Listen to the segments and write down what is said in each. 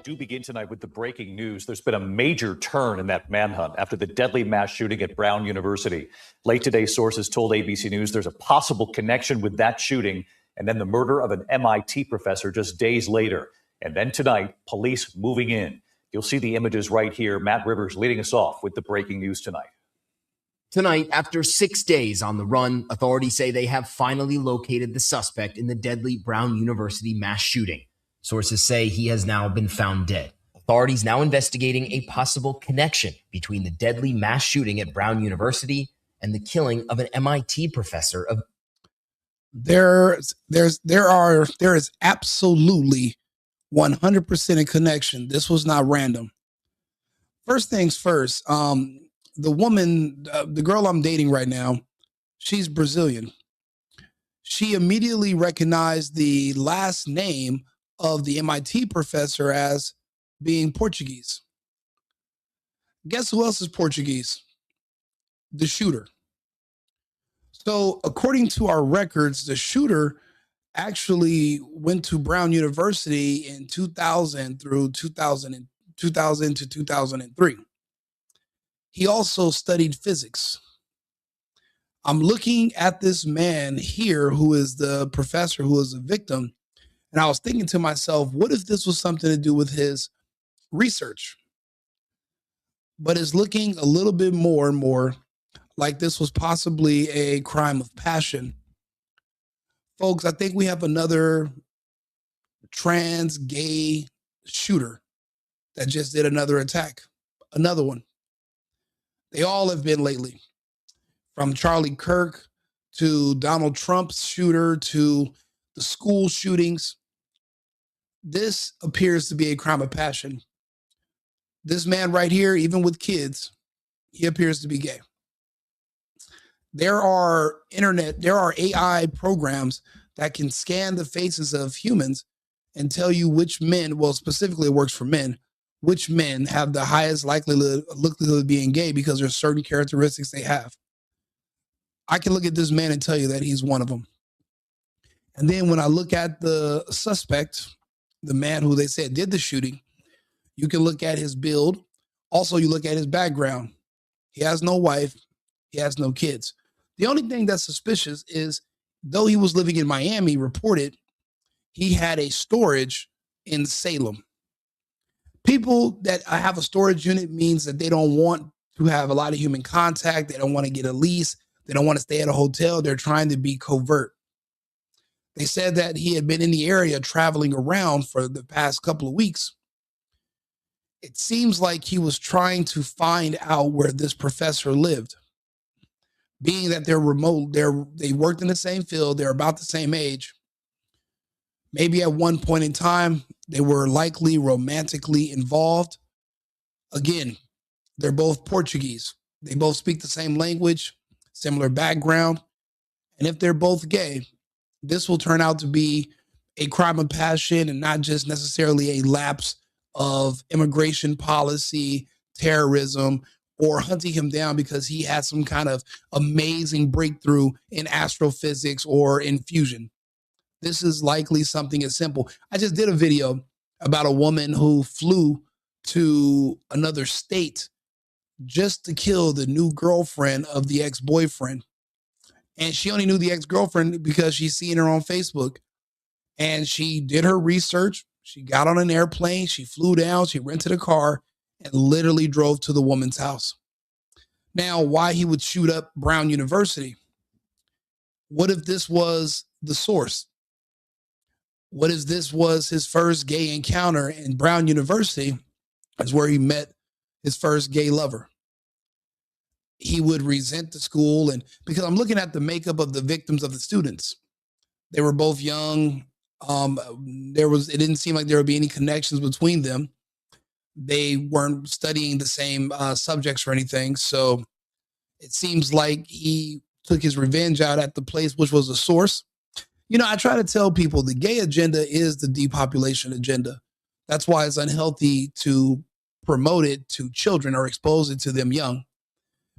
do begin tonight with the breaking news. There's been a major turn in that manhunt after the deadly mass shooting at Brown University. Late today, sources told ABC News there's a possible connection with that shooting and then the murder of an MIT professor just days later. And then tonight, police moving in. You'll see the images right here. Matt Rivers leading us off with the breaking news tonight. Tonight, after 6 days on the run, authorities say they have finally located the suspect in the deadly Brown University mass shooting. Sources say he has now been found dead. Authorities now investigating a possible connection between the deadly mass shooting at Brown University and the killing of an MIT professor of. There is absolutely 100% a connection. This was not random. First things first, the woman, the girl I'm dating right now, she's Brazilian. She immediately recognized the last name of the MIT professor as being Portuguese. Guess who else is Portuguese? The shooter. So according to our records, the shooter actually went to Brown University in 2000 through 2000 to 2003. He also studied physics. I'm looking at this man here who is the professor who is a victim, and I was thinking to myself, what if this was something to do with his research? But it's looking a little bit more and more like this was possibly a crime of passion. Folks, I think we have another trans gay shooter that just did another attack. Another one. They all have been lately. From Charlie Kirk to Donald Trump's shooter to the school shootings. This appears to be a crime of passion. This man right here, even with kids, he appears to be gay. There are AI programs that can scan the faces of humans and tell you which men, well, specifically it works for men, which men have the highest likelihood of being gay because there's certain characteristics they have. I can look at this man and tell you that he's one of them. And then when I look at the suspect, the man who they said did the shooting, you can look at his build. Also, you look at his background. He has no wife. He has no kids. The only thing that's suspicious is, though he was living in Miami, reported he had a storage in Salem. People that have a storage unit means that they don't want to have a lot of human contact. They don't want to get a lease. They don't want to stay at a hotel. They're trying to be covert. They said that he had been in the area traveling around for the past couple of weeks. It seems like he was trying to find out where this professor lived. Being that they're remote, they worked in the same field, they're about the same age. Maybe at one point in time, they were likely romantically involved. Again, they're both Portuguese. They both speak the same language, similar background. And if they're both gay, this will turn out to be a crime of passion and not just necessarily a lapse of immigration policy, terrorism, or hunting him down because he had some kind of amazing breakthrough in astrophysics or in fusion. This is likely something as simple. I just did a video about a woman who flew to another state just to kill the new girlfriend of the ex-boyfriend. And she only knew the ex-girlfriend because she's seen her on Facebook. And she did her research. She got on an airplane. She flew down. She rented a car and literally drove to the woman's house. Now, why he would shoot up Brown University? What if this was the source? What if this was his first gay encounter in Brown University? Is where he met his first gay lover. He would resent the school, and because I'm looking at the makeup of the victims of the students, they were both young. It didn't seem like there would be any connections between them. They weren't studying the same subjects or anything. So it seems like he took his revenge out at the place, which was the source. You know, I try to tell people the gay agenda is the depopulation agenda. That's why it's unhealthy to promote it to children or expose it to them young,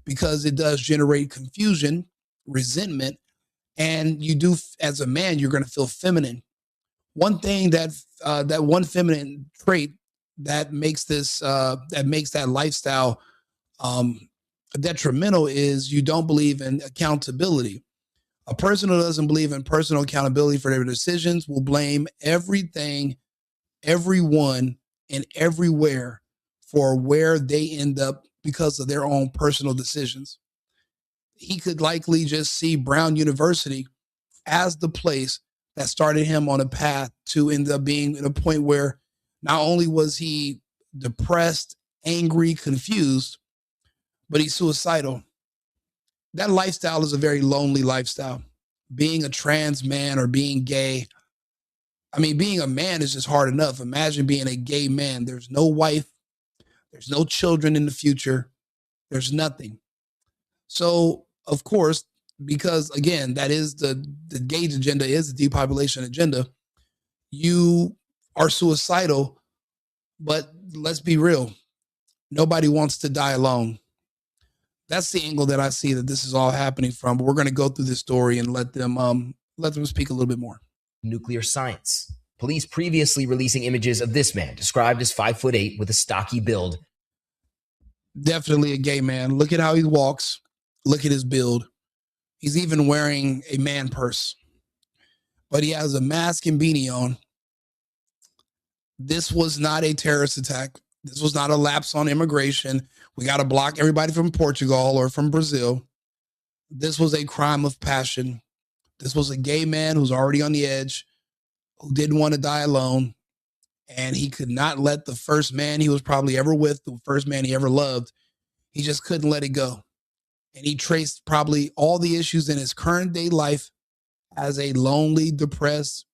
because it does generate confusion, resentment, and you do, as a man, you're going to feel feminine. One thing that one feminine trait that makes that lifestyle detrimental is you don't believe in accountability. A person who doesn't believe in personal accountability for their decisions will blame everything, everyone, and everywhere for where they end up because of their own personal decisions. He could likely just see Brown University as the place that started him on a path to end up being at a point where not only was he depressed, angry, confused, but he's suicidal. That lifestyle is a very lonely lifestyle. Being a trans man or being gay, I mean, being a man is just hard enough. Imagine being a gay man. There's no wife, there's no children in the future, there's nothing. So, of course, because again, that is the gay agenda is the depopulation agenda. You are suicidal, but let's be real. Nobody wants to die alone. That's the angle that I see that this is all happening from. But we're going to go through this story and let them speak a little bit more. Nuclear science. Police previously releasing images of this man, described as 5'8" with a stocky build. Definitely a gay man. Look at how he walks. Look at his build. He's even wearing a man purse, but he has a mask and beanie on. This was not a terrorist attack. This was not a lapse on immigration. We got to block everybody from Portugal or from Brazil. This was a crime of passion. This was a gay man who's already on the edge, who didn't want to die alone. And he could not let the first man he was probably ever with, the first man he ever loved, he just couldn't let it go. And he traced probably all the issues in his current day life as a lonely, depressed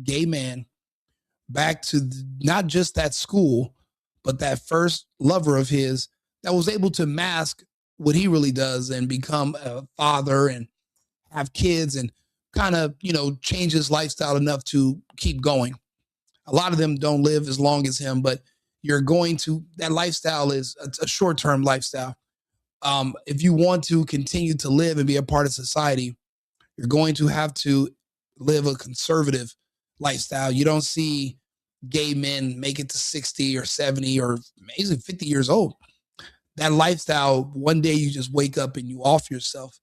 gay man back to not just that school, but that first lover of his that was able to mask what he really does and become a father and have kids and kind of, change his lifestyle enough to keep going. A lot of them don't live as long as him, but that lifestyle is a short-term lifestyle. If you want to continue to live and be a part of society, you're going to have to live a conservative lifestyle. You don't see gay men make it to 60 or 70 or maybe 50 years old. That lifestyle, one day you just wake up and you off yourself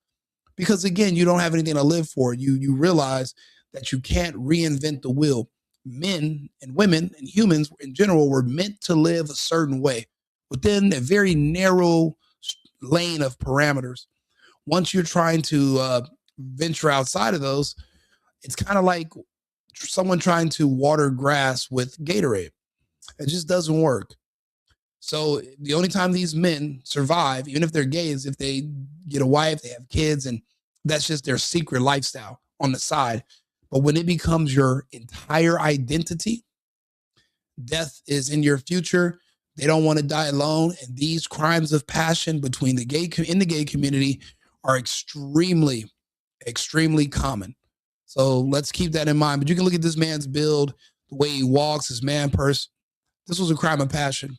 because again, you don't have anything to live for. You realize that you can't reinvent the wheel. Men and women and humans in general were meant to live a certain way within a very narrow lane of parameters. Once you're trying to venture outside of those, it's kind of like someone trying to water grass with Gatorade. It just doesn't work. So the only time these men survive, even if they're gay, is if they get a wife, they have kids, and that's just their secret lifestyle on the side. But when it becomes your entire identity, death is in your future. They don't want to die alone. And these crimes of passion between the gay community are extremely, extremely common. So let's keep that in mind. But you can look at this man's build, the way he walks, his man purse. This was a crime of passion.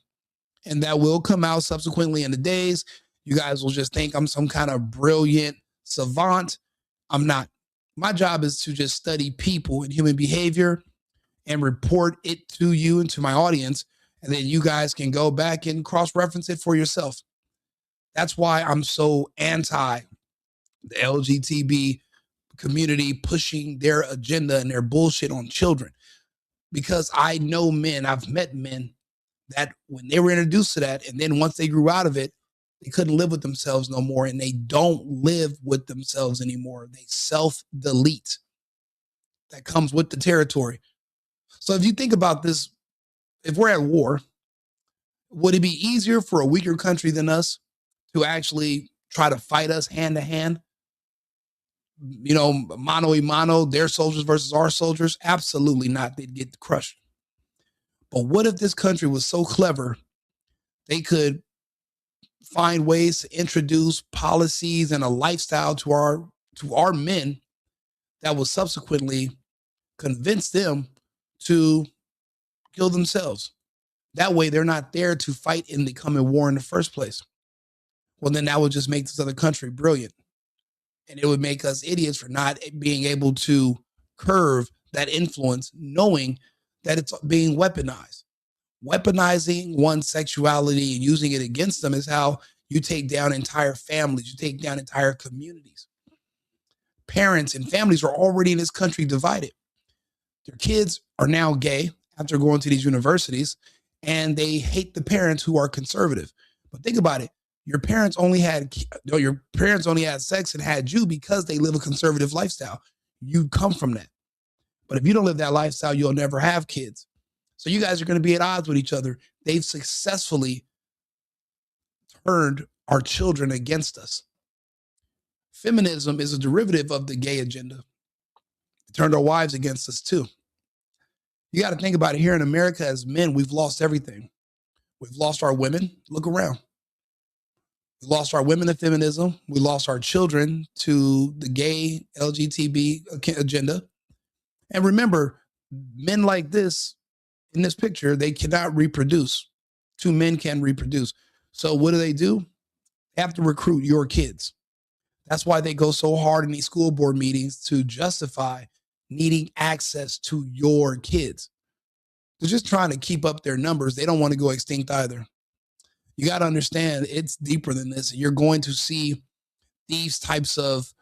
And that will come out subsequently in the days. You guys will just think I'm some kind of brilliant savant. I'm not. My job is to just study people and human behavior and report it to you and to my audience. And then you guys can go back and cross-reference it for yourself. That's why I'm so anti the LGBT community pushing their agenda and their bullshit on children. Because I know men, I've met men that when they were introduced to that, and then once they grew out of it, they couldn't live with themselves no more, and they don't live with themselves anymore. They self-delete. That comes with the territory. So if you think about this, if we're at war, would it be easier for a weaker country than us to actually try to fight us hand to hand? Mano a mano, their soldiers versus our soldiers? Absolutely not. They'd get crushed. But what if this country was so clever, they could find ways to introduce policies and a lifestyle to our men that will subsequently convince them to kill themselves? That way, they're not there to fight in the coming war in the first place. Well, then that would just make this other country brilliant. And it would make us idiots for not being able to curve that influence, knowing that it's being weaponized. Weaponizing one's sexuality and using it against them is how you take down entire families, you take down entire communities. Parents and families are already in this country divided. Their kids are now gay after going to these universities, and they hate the parents who are conservative. But think about it. Your parents only had sex and had you because they live a conservative lifestyle. You come from that. But if you don't live that lifestyle, you'll never have kids. So you guys are going to be at odds with each other. They've successfully turned our children against us. Feminism is a derivative of the gay agenda. It turned our wives against us too. You got to think about it. Here in America, as men, we've lost everything. We've lost our women. Look around. We lost our women to feminism. We lost our children to the gay LGBT agenda. And remember, men like this, in this picture, they cannot reproduce. Two men can reproduce. So what do? They have to recruit your kids. That's why they go so hard in these school board meetings to justify needing access to your kids. They're just trying to keep up their numbers. They don't want to go extinct either. You got to understand it's deeper than this. You're going to see these types of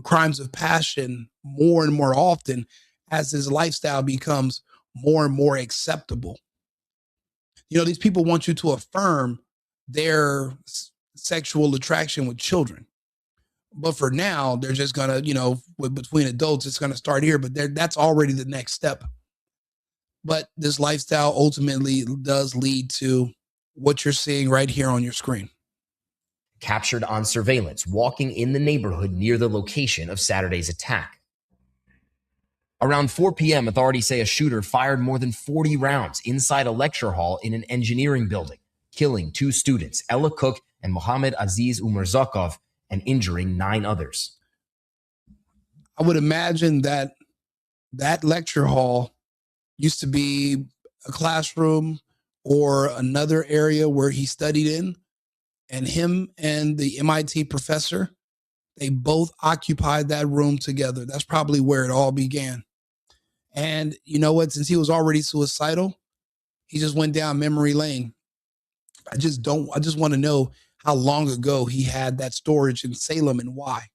crimes of passion more and more often as this lifestyle becomes more and more acceptable. You know, these people want you to affirm their sexual attraction with children. But for now, they're just going to, between adults, it's going to start here. But that's already the next step. But this lifestyle ultimately does lead to what you're seeing right here on your screen. Captured on surveillance, walking in the neighborhood near the location of Saturday's attack. Around 4 p.m., authorities say a shooter fired more than 40 rounds inside a lecture hall in an engineering building, killing 2 students, Ella Cook and Mohammed Aziz Umarzakov, and injuring 9 others. I would imagine that lecture hall used to be a classroom or another area where he studied in, and him and the MIT professor, they both occupied that room together. That's probably where it all began. And you know what? Since he was already suicidal, he just went down memory lane. I just want to know how long ago he had that storage in Salem and why.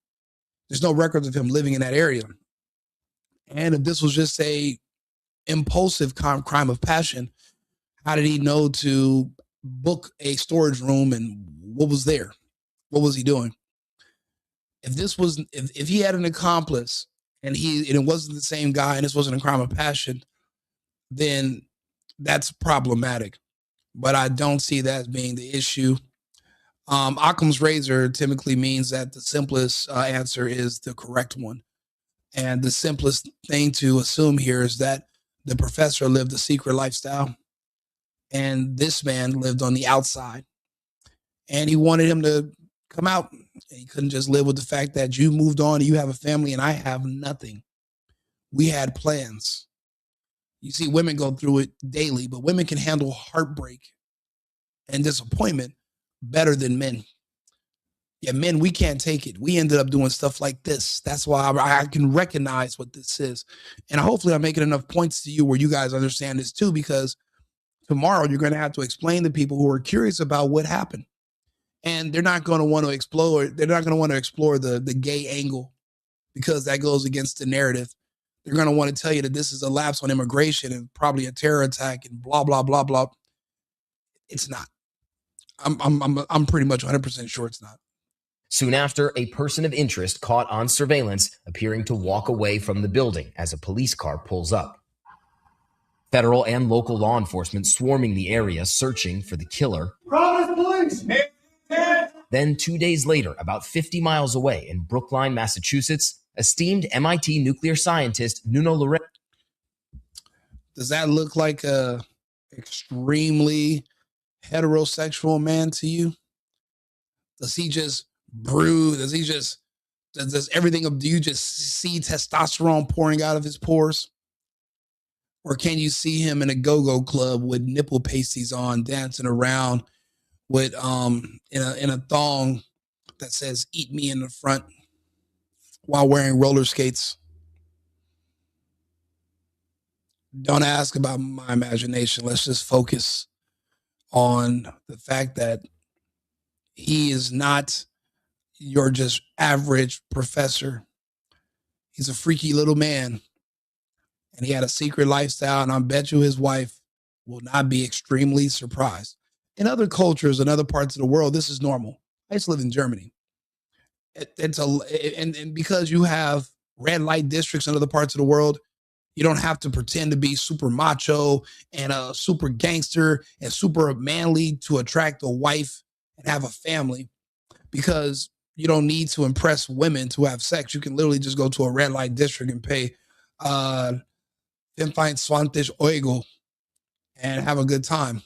There's no records of him living in that area. And if this was just a impulsive crime of passion, how did he know to book a storage room and what was there? What was he doing? If he had an accomplice and it wasn't the same guy and this wasn't a crime of passion, then that's problematic. But I don't see that as being the issue. Occam's razor typically means that the simplest answer is the correct one. And the simplest thing to assume here is that the professor lived a secret lifestyle and this man lived on the outside. And he wanted him to come out. He couldn't just live with the fact that you moved on, you have a family, and I have nothing. We had plans. You see, women go through it daily, but women can handle heartbreak and disappointment better than men. Yeah, men, we can't take it. We ended up doing stuff like this. That's why I can recognize what this is. And hopefully I'm making enough points to you where you guys understand this too, because tomorrow you're going to have to explain to people who are curious about what happened. And they're not going to want to explore. They're not going to want to explore the gay angle because that goes against the narrative. They're going to want to tell you that this is a lapse on immigration and probably a terror attack and blah, blah, blah, blah. It's not. I'm pretty much 100% sure it's not. Soon after, a person of interest caught on surveillance appearing to walk away from the building as a police car pulls up. Federal and local law enforcement swarming the area searching for the killer. Providence Police! Then 2 days later, about 50 miles away in Brookline, Massachusetts, esteemed MIT nuclear scientist Nuno Lorenzo. Does that look like a extremely heterosexual man to you? Does he just brew? Does everything, do you just see testosterone pouring out of his pores? Or can you see him in a go-go club with nipple pasties on, dancing around with in a thong that says "Eat me" in the front while wearing roller skates? Don't ask about my imagination. Let's just focus on the fact that he is not your just average professor. He's a freaky little man, and he had a secret lifestyle, and I bet you his wife will not be extremely surprised. In other cultures and other parts of the world, this is normal. I used to live in Germany. And because you have red light districts in other parts of the world, you don't have to pretend to be super macho and a super gangster and super manly to attract a wife and have a family, because you don't need to impress women to have sex. You can literally just go to a red light district and pay 25 € and have a good time.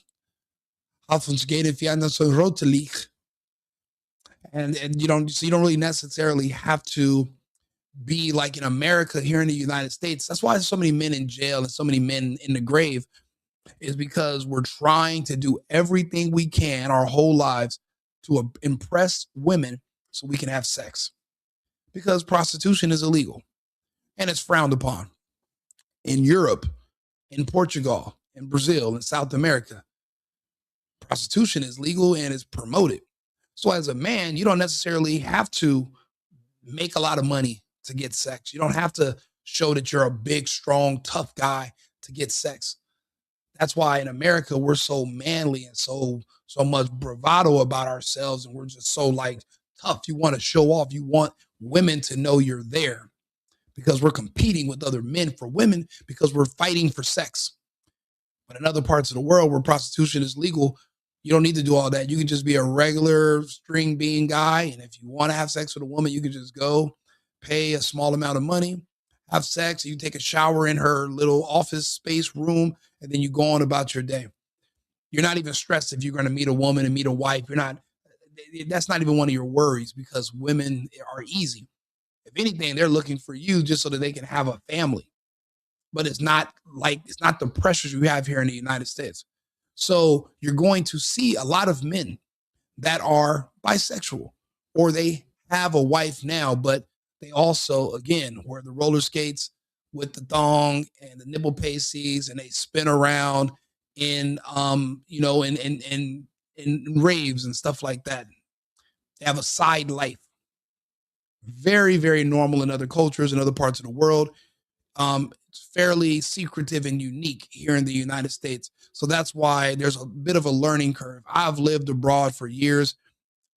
And you don't really necessarily have to be like in America here in the United States. That's why there's so many men in jail and so many men in the grave, is because we're trying to do everything we can our whole lives to impress women so we can have sex, because prostitution is illegal and it's frowned upon in Europe, in Portugal, in Brazil, in South America. Prostitution is legal and is promoted. So as a man, you don't necessarily have to make a lot of money to get sex. You don't have to show that you're a big, strong, tough guy to get sex. That's why in America we're so manly and so much bravado about ourselves, and we're just so like tough. You want to show off. You want women to know you're there, because we're competing with other men for women, because we're fighting for sex. But in other parts of the world where prostitution is legal, you don't need to do all that. You can just be a regular string bean guy, and if you want to have sex with a woman, you can just go pay a small amount of money, have sex. You take a shower in her little office space room, and then you go on about your day. You're not even stressed if you're going to meet a woman and meet a wife. That's not even one of your worries, because women are easy. If anything, they're looking for you just so that they can have a family. But it's not the pressures you have here in the United States. So you're going to see a lot of men that are bisexual, or they have a wife now, but they also, again, wear the roller skates with the thong and the nipple pasties, and they spin around in in raves and stuff like that. They have a side life. Very, very normal in other cultures and other parts of the world. It's fairly secretive and unique here in the United States. So that's why there's a bit of a learning curve. I've lived abroad for years.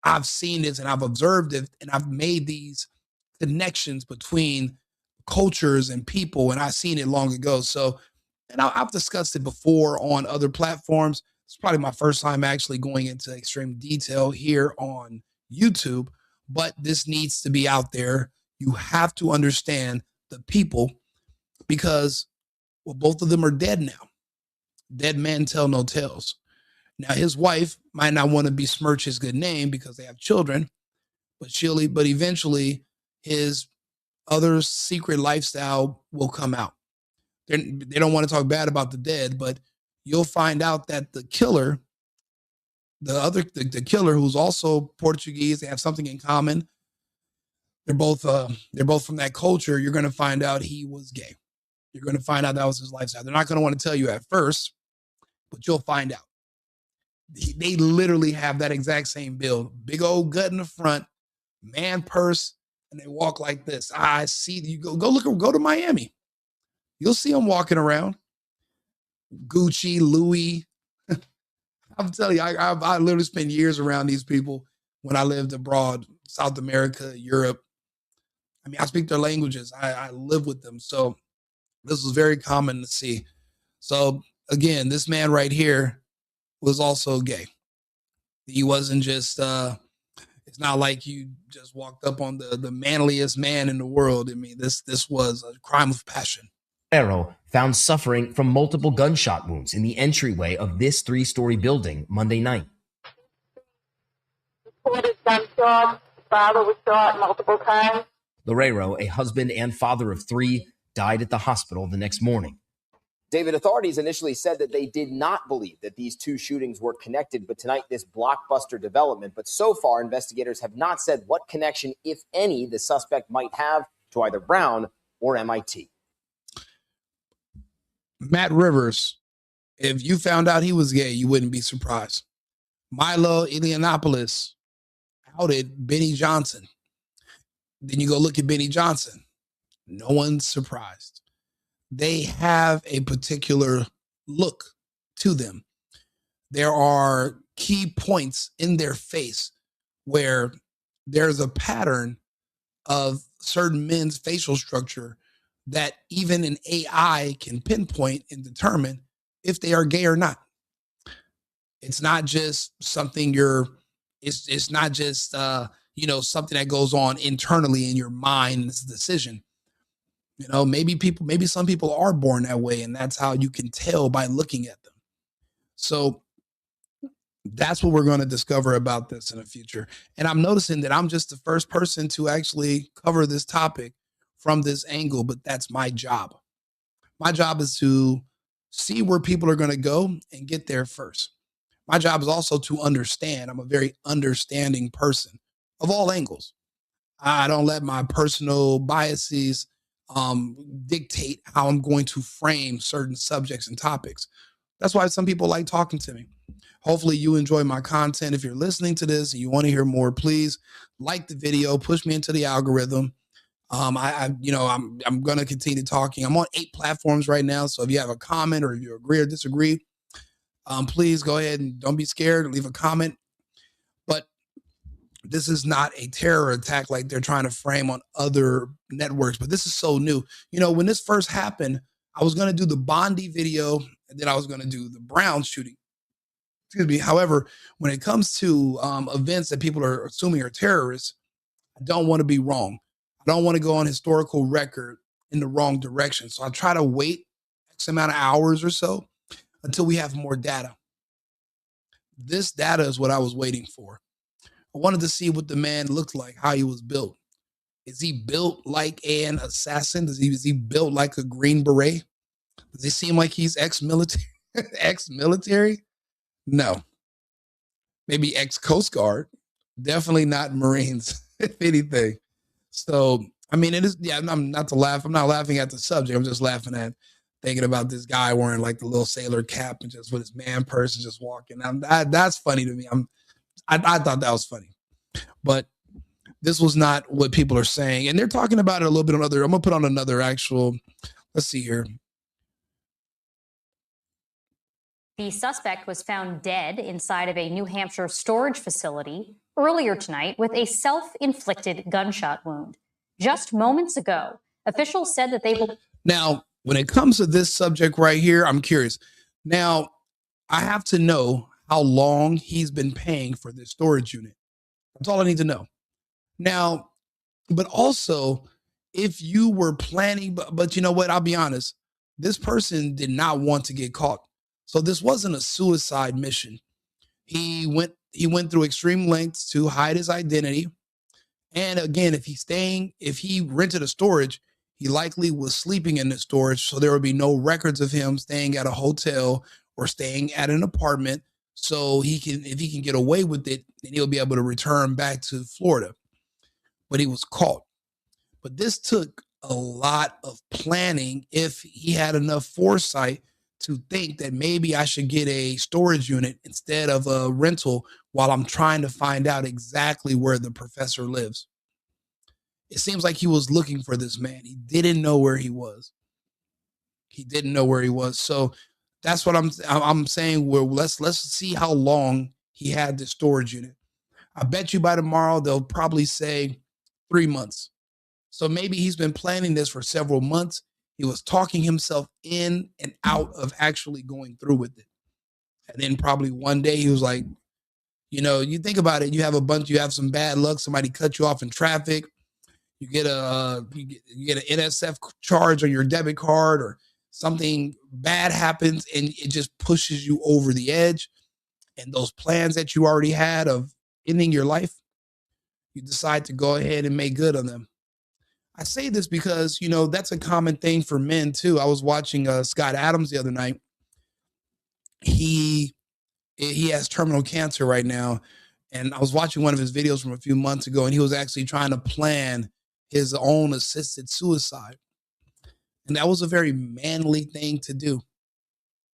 I've seen this and I've observed it, and I've made these connections between cultures and people, and I've seen it long ago. So, and I've discussed it before on other platforms. It's probably my first time actually going into extreme detail here on YouTube, but this needs to be out there. You have to understand the people, because, well, both of them are dead now. Dead men tell no tales. Now, his wife might not want to besmirch his good name because they have children, but eventually his other secret lifestyle will come out. They don't want to talk bad about the dead, but you'll find out that the killer, the killer, who's also Portuguese, they have something in common. They're both from that culture. You're going to find out he was gay. You're going to find out that was his lifestyle. They're not going to want to tell you at first, but you'll find out. They literally have that exact same build. Big old gut in the front, man purse, and they walk like this. I see you go to Miami. You'll see them walking around. Gucci, Louis. I'm telling you, I literally spent years around these people when I lived abroad, South America, Europe. I mean, I speak their languages. I live with them. So this was very common to see. So again, this man right here was also gay. He wasn't just it's not like you just walked up on the manliest man in the world. I mean, this was a crime of passion. Arrow found suffering from multiple gunshot wounds in the entryway of this 3-story building Monday night. Reported gunshot. Father was shot multiple times. Loureiro, a husband and father of 3, died at the hospital the next morning. David, authorities initially said that they did not believe that these 2 shootings were connected, but tonight this blockbuster development. But so far, investigators have not said what connection, if any, the suspect might have to either Brown or MIT. Matt Rivers, if you found out he was gay, you wouldn't be surprised. Milo Yiannopoulos outed Benny Johnson. Then you go look at Benny Johnson. No one's surprised. They have a particular look to them. There are key points in their face where there's a pattern of certain men's facial structure that even an AI can pinpoint and determine if they are gay or not. It's not just something it's not just something that goes on internally in your mind. It's a decision. Maybe some people are born that way, and that's how you can tell by looking at them. So that's what we're going to discover about this in the future. And I'm noticing that I'm just the first person to actually cover this topic from this angle, but that's my job. My job is to see where people are going to go and get there first. My job is also to understand. I'm a very understanding person of all angles. I don't let my personal biases dictate how I'm going to frame certain subjects and topics. That's why some people like talking to me. Hopefully you enjoy my content. If you're listening to this and you want to hear more, please like the video, push me into the algorithm. I'm going to continue talking. I'm on 8 platforms right now. So if you have a comment or if you agree or disagree, please go ahead and don't be scared. Leave a comment. But this is not a terror attack like they're trying to frame on other networks. But this is so new. When this first happened, I was going to do the Bondi video and then I was going to do the Brown shooting. Excuse me. However, when it comes to events that people are assuming are terrorists, I don't want to be wrong. I don't want to go on historical record in the wrong direction. So I try to wait X amount of hours or so until we have more data. This data is what I was waiting for. I wanted to see what the man looked like, how he was built. Is he built like an assassin? Is he built like a Green Beret? Does he seem like he's ex-military? Ex-military? No. Maybe ex-Coast Guard. Definitely not Marines, if anything. So, I mean, it is, yeah, I'm not laughing at the subject. I'm just laughing at thinking about this guy wearing like the little sailor cap and just with his man purse and just walking. That's funny to me. I thought that was funny. But this was not what people are saying. And they're talking about it a little bit on other, I'm going to put on another actual, let's see here. The suspect was found dead inside of a New Hampshire storage facility earlier tonight with a self-inflicted gunshot wound. Just moments ago, officials said that they will. Now, when it comes to this subject right here, I'm curious. Now, I have to know how long he's been paying for this storage unit. That's all I need to know. Now, but also, if you were planning, but you know what? I'll be honest. This person did not want to get caught. So this wasn't a suicide mission. He went through extreme lengths to hide his identity. And again, if he rented a storage, he likely was sleeping in the storage. So there would be no records of him staying at a hotel or staying at an apartment. So if he can get away with it, then he'll be able to return back to Florida. But he was caught. But this took a lot of planning if he had enough foresight to think that maybe I should get a storage unit instead of a rental while I'm trying to find out exactly where the professor lives. It seems like he was looking for this man. He didn't know where he was. So that's what I'm saying. Well, let's see how long he had this storage unit. I bet you by tomorrow they'll probably say 3 months. So maybe he's been planning this for several months. He was talking himself in and out of actually going through with it. And then probably one day he was like, you think about it, you have some bad luck. Somebody cut you off in traffic. You get an NSF charge on your debit card or something bad happens and it just pushes you over the edge. And those plans that you already had of ending your life, you decide to go ahead and make good on them. I say this because, that's a common thing for men too. I was watching Scott Adams the other night. He has terminal cancer right now. And I was watching one of his videos from a few months ago, and he was actually trying to plan his own assisted suicide. And that was a very manly thing to do.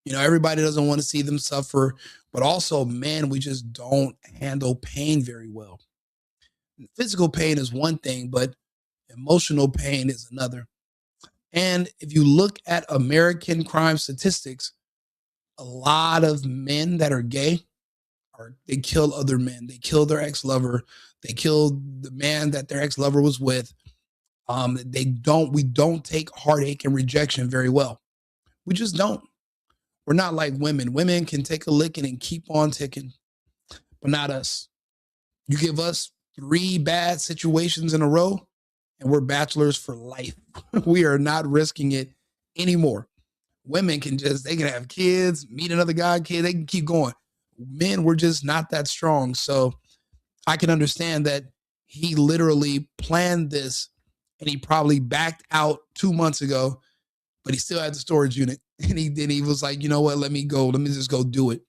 You know, everybody doesn't want to see them suffer, but also, man, we just don't handle pain very well. Physical pain is one thing, but emotional pain is another. And if you look at American crime statistics, a lot of men that are gay they kill other men. They kill their ex-lover. They kill the man that their ex-lover was with. We don't take heartache and rejection very well. We just don't. We're not like women. Women can take a licking and keep on ticking, but not us. You give us 3 bad situations in a row, and we're bachelors for life. We are not risking it anymore. Women they can have kids, meet another guy, kid, they can keep going. Men, we're just not that strong. So I can understand that he literally planned this and he probably backed out 2 months ago, but he still had the storage unit. And he was like, you know what, let me just go do it.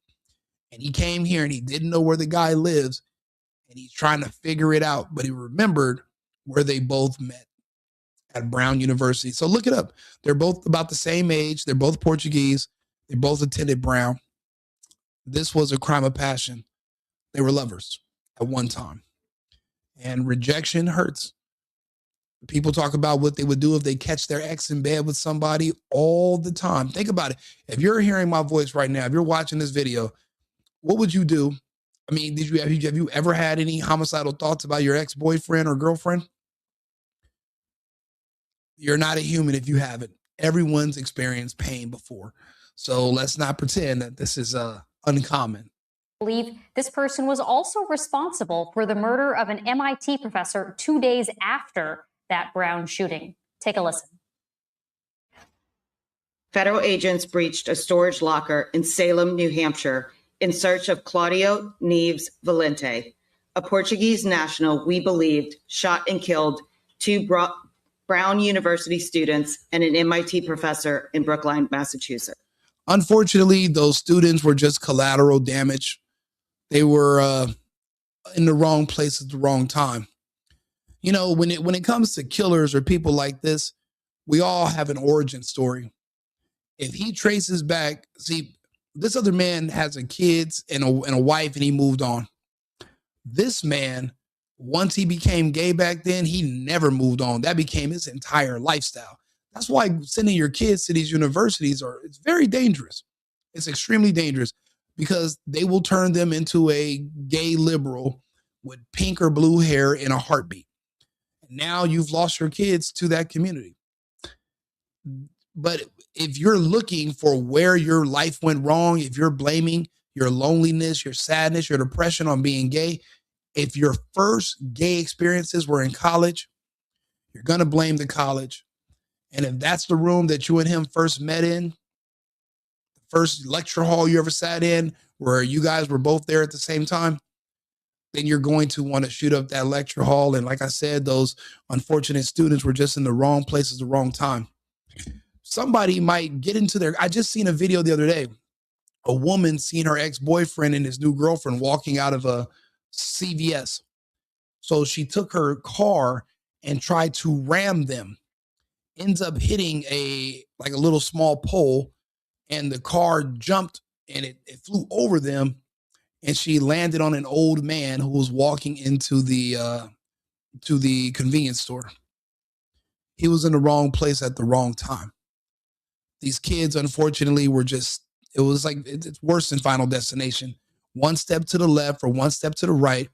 And he came here and he didn't know where the guy lives and he's trying to figure it out, but he remembered where they both met at Brown University. So look it up. They're both about the same age. They're both Portuguese. They both attended Brown. This was a crime of passion. They were lovers at one time. And rejection hurts. People talk about what they would do if they catch their ex in bed with somebody all the time. Think about it. If you're hearing my voice right now, if you're watching this video, what would you do? I mean, have you ever had any homicidal thoughts about your ex-boyfriend or girlfriend? You're not a human if you haven't. Everyone's experienced pain before. So let's not pretend that this is uncommon. I believe this person was also responsible for the murder of an MIT professor 2 days after that Brown shooting. Take a listen. Federal agents breached a storage locker in Salem, New Hampshire, in search of Claudio Neves Valente, a Portuguese national we believed shot and killed 2 Brown University students and an MIT professor in Brookline, Massachusetts. Unfortunately, those students were just collateral damage. They were in the wrong place at the wrong time. You know, when it comes to killers or people like this, we all have an origin story. If he traces back, see, this other man has a kids and a wife, and he moved on. This man, once he became gay back then, he never moved on. That became his entire lifestyle. That's why sending your kids to these universities it's very dangerous. It's extremely dangerous because they will turn them into a gay liberal with pink or blue hair in a heartbeat. Now you've lost your kids to that community. But if you're looking for where your life went wrong, if you're blaming your loneliness, your sadness, your depression on being gay, if your first gay experiences were in college, you're going to blame the college. And if that's the room that you and him first met in, the first lecture hall you ever sat in, where you guys were both there at the same time, then you're going to want to shoot up that lecture hall. And like I said, those unfortunate students were just in the wrong place at the wrong time. Somebody might get into I just seen a video the other day. A woman seen her ex-boyfriend and his new girlfriend walking out of a CVS. So she took her car and tried to ram them. Ends up hitting a little small pole, and the car jumped and it flew over them, and she landed on an old man who was walking into the convenience store. He was in the wrong place at the wrong time. These kids, unfortunately, it's worse than Final Destination. One step to the left or one step to the right.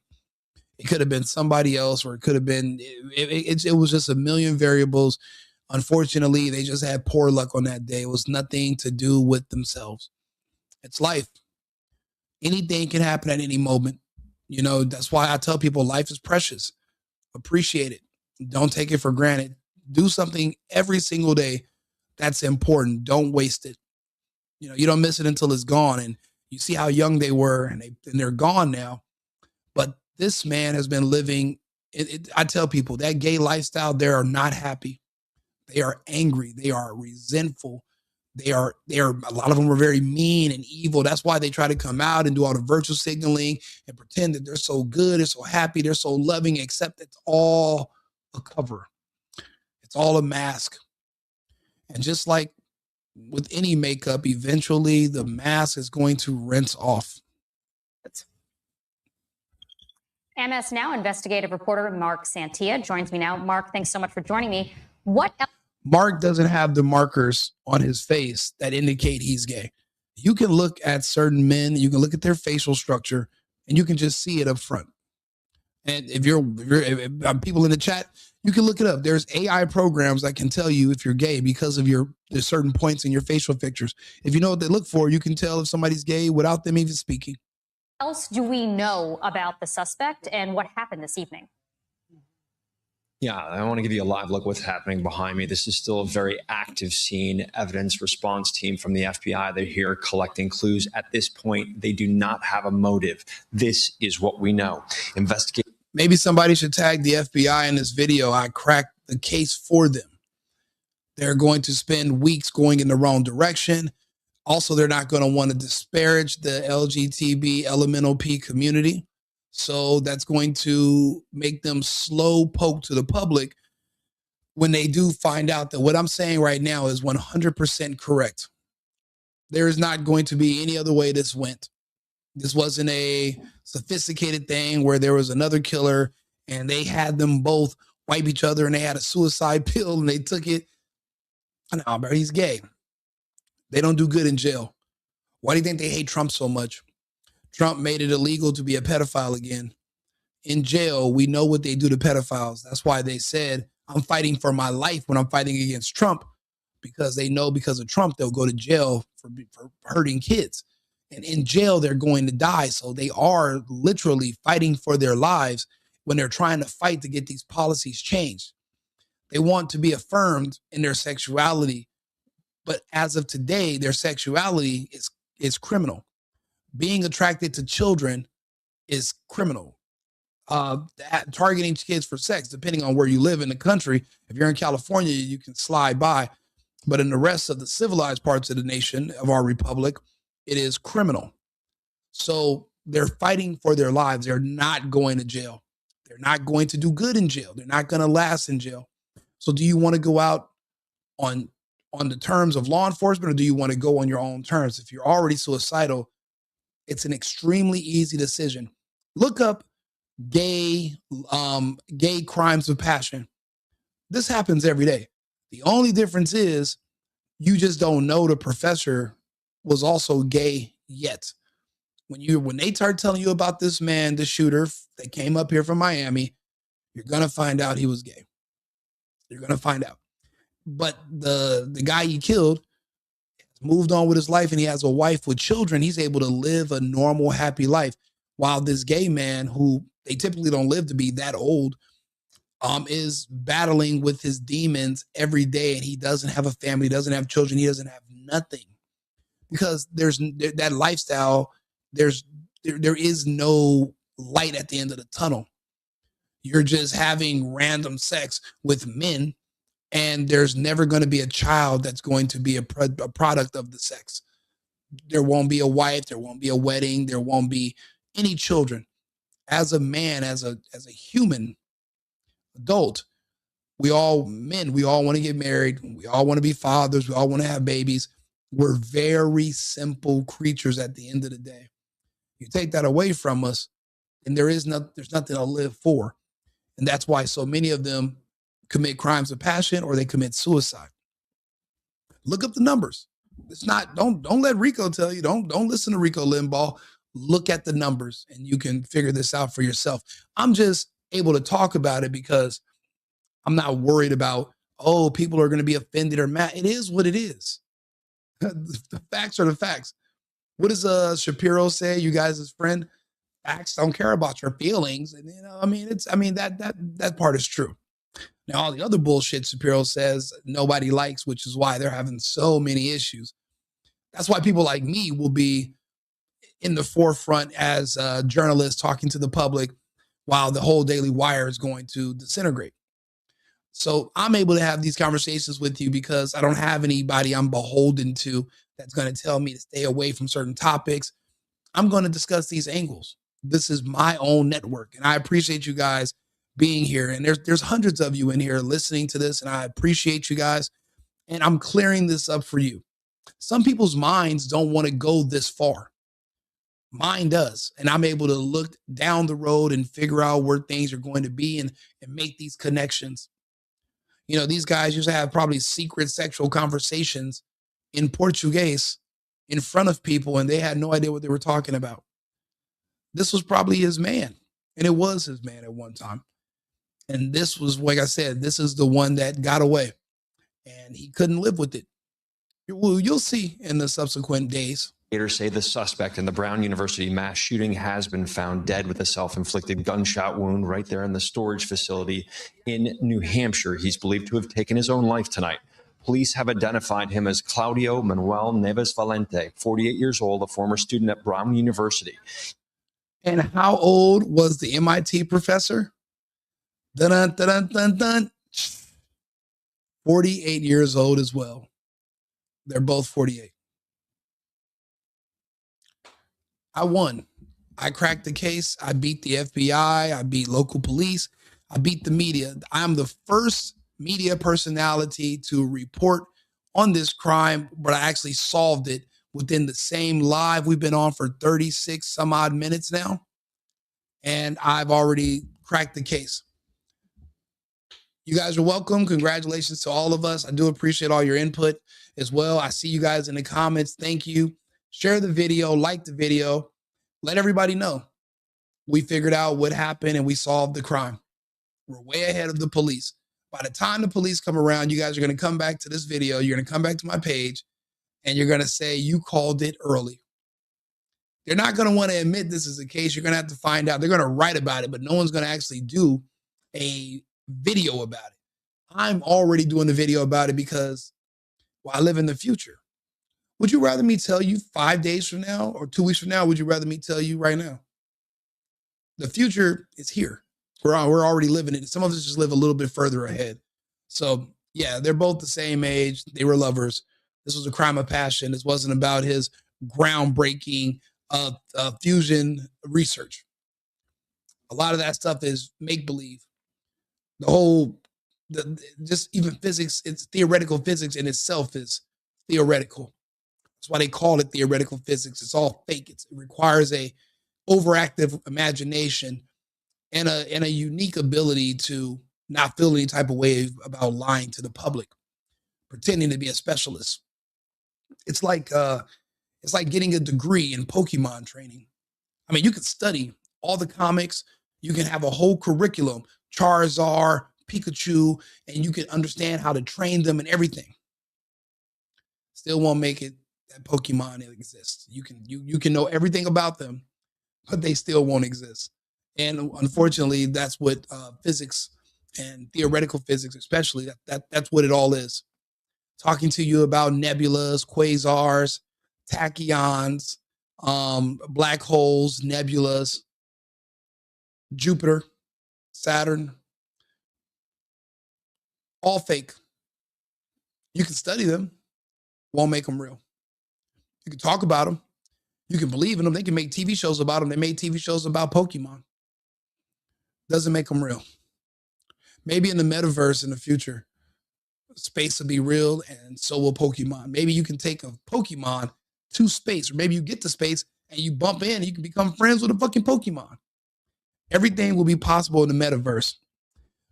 It could have been somebody else, or it could have been, it was just a million variables. Unfortunately, they just had poor luck on that day. It was nothing to do with themselves. It's life. Anything can happen at any moment. You know, that's why I tell people life is precious. Appreciate it. Don't take it for granted. Do something every single day that's important. Don't waste it. You know, you don't miss it until it's gone. And you see how young they were, and they're gone now. But this man has been living, I tell people that gay lifestyle, they are not happy. They are angry. They are resentful. They are, a lot of them are very mean and evil. That's why they try to come out and do all the virtue signaling and pretend that they're so good, they're so happy, they're so loving, except it's all a cover. It's all a mask. And just like with any makeup, eventually the mask is going to rinse off. MS Now investigative reporter Mark Santia joins me now. Mark, thanks so much for joining me. What else? Mark doesn't have the markers on his face that indicate he's gay. You can look at certain men, you can look at their facial structure, and you can just see it up front. And if people in the chat, you can look it up. There's AI programs that can tell you if you're gay because of there's certain points in your facial pictures. If you know what they look for, you can tell if somebody's gay without them even speaking. What else do we know about the suspect and what happened this evening? Yeah, I want to give you a live look what's happening behind me. This is still a very active scene. Evidence response team from the FBI. They're here collecting clues. At this point, they do not have a motive. This is what we know. Investigate. Maybe somebody should tag the FBI in this video. I cracked the case for them. They're going to spend weeks going in the wrong direction. Also, they're not going to want to disparage the LGTB elemental P community. So that's going to make them slow poke to the public when they do find out that what I'm saying right now is 100% correct. There is not going to be any other way this went. This wasn't a sophisticated thing where there was another killer and they had them both wipe each other and they had a suicide pill and they took it. No, bro, he's gay. They don't do good in jail. Why do you think they hate Trump so much? Trump made it illegal to be a pedophile again. In jail, we know what they do to pedophiles. That's why they said, I'm fighting for my life when I'm fighting against Trump, because they know because of Trump, they'll go to jail for hurting kids. And in jail, they're going to die. So they are literally fighting for their lives when they're trying to fight to get these policies changed. They want to be affirmed in their sexuality. But as of today, their sexuality is criminal. Being attracted to children is criminal. Targeting kids for sex, depending on where you live in the country. If you're in California, you can slide by. But in the rest of the civilized parts of the nation, of our republic, it is criminal. So they're fighting for their lives. They're not going to jail. They're not going to do good in jail. They're not going to last in jail. So do you want to go out on the terms of law enforcement, or do you want to go on your own terms? If you're already suicidal, it's an extremely easy decision. Look up gay crimes of passion. This happens every day. The only difference is you just don't know the professor was also gay yet. When they start telling you about this man, the shooter that came up here from Miami, you're gonna find out he was gay. You're gonna find out. But the guy he killed moved on with his life and he has a wife with children. He's able to live a normal, happy life. While this gay man, who they typically don't live to be that old, is battling with his demons every day, and he doesn't have a family, doesn't have children, he doesn't have nothing. Because there's that lifestyle, there is no light at the end of the tunnel. You're just having random sex with men, and there's never going to be a child that's going to be a product of the sex. There won't be a wife, there won't be a wedding, there won't be any children. As a man, as a human adult, we all want to get married, we all want to be fathers, we all want to have babies. We're very simple creatures at the end of the day. You take that away from us, and there's nothing to live for. And that's why so many of them commit crimes of passion or they commit suicide. Look up the numbers. It's not, don't let Rico tell you, don't listen to Rico Limbaugh. Look at the numbers and you can figure this out for yourself. I'm just able to talk about it because I'm not worried about, people are going to be offended or mad. It is what it is. The facts are the facts. What does Shapiro say, you guys' his friend? Facts don't care about your feelings. And that part is true. Now, all the other bullshit Shapiro says nobody likes, which is why they're having so many issues. That's why people like me will be in the forefront as journalists talking to the public while the whole Daily Wire is going to disintegrate. So I'm able to have these conversations with you because I don't have anybody I'm beholden to that's going to tell me to stay away from certain topics. I'm going to discuss these angles. This is my own network, and I appreciate you guys being here. And there's hundreds of you in here listening to this, and I appreciate you guys. And I'm clearing this up for you. Some people's minds don't want to go this far. Mine does. And I'm able to look down the road and figure out where things are going to be and make these connections. You know, these guys used to have probably secret sexual conversations in Portuguese in front of people, and they had no idea what they were talking about. This was probably his man, and it was his man at one time. And this was, like I said, this is the one that got away, and he couldn't live with it. Well, you'll see in the subsequent days. Investigators say the suspect in the Brown University mass shooting has been found dead with a self-inflicted gunshot wound right there in the storage facility in New Hampshire. He's believed to have taken his own life tonight. Police have identified him as Claudio Manuel Neves Valente, 48 years old, a former student at Brown University. And how old was the MIT professor? Dun, dun, dun, dun, dun. 48 years old as well. They're both 48. I won. I cracked the case. I beat the FBI. I beat local police. I beat the media. I'm the first media personality to report on this crime, but I actually solved it within the same live. We've been on for 36 some odd minutes now, and I've already cracked the case. You guys are welcome. Congratulations to all of us. I do appreciate all your input as well. I see you guys in the comments. Thank you. Share the video, like the video, let everybody know we figured out what happened and we solved the crime. We're way ahead of the police. By the time the police come around, you guys are going to come back to this video. You're going to come back to my page and you're going to say you called it early. They're not going to want to admit this is the case. You're going to have to find out. They're going to write about it, but no one's going to actually do a video about it. I'm already doing the video about it because, well, I live in the future. Would you rather me tell you 5 days from now or 2 weeks from now? Would you rather me tell you right now? The future is here. We're already living it. Some of us just live a little bit further ahead. So yeah, they're both the same age. They were lovers. This was a crime of passion. This wasn't about his groundbreaking fusion research. A lot of that stuff is make-believe. Just even physics, it's theoretical physics in itself is theoretical. That's why they call it theoretical physics. It's all fake. It requires a overactive imagination and a unique ability to not feel any type of way about lying to the public, pretending to be a specialist. It's like getting a degree in Pokemon training. I mean, you can study all the comics. You can have a whole curriculum, Charizard, Pikachu, and you can understand how to train them and everything. Still won't make it that Pokemon exists. You can know everything about them, but they still won't exist. And unfortunately, that's what physics and theoretical physics, especially, that's what it all is. Talking to you about nebulas, quasars, tachyons, black holes, nebulas, Jupiter, Saturn, all fake. You can study them, won't make them real. You can talk about them. You can believe in them. They can make TV shows about them. They made TV shows about Pokemon. Doesn't make them real. Maybe in the metaverse in the future, space will be real and so will Pokemon. Maybe you can take a Pokemon to space, or maybe you get to space and you bump in and you can become friends with a fucking Pokemon. Everything will be possible in the metaverse.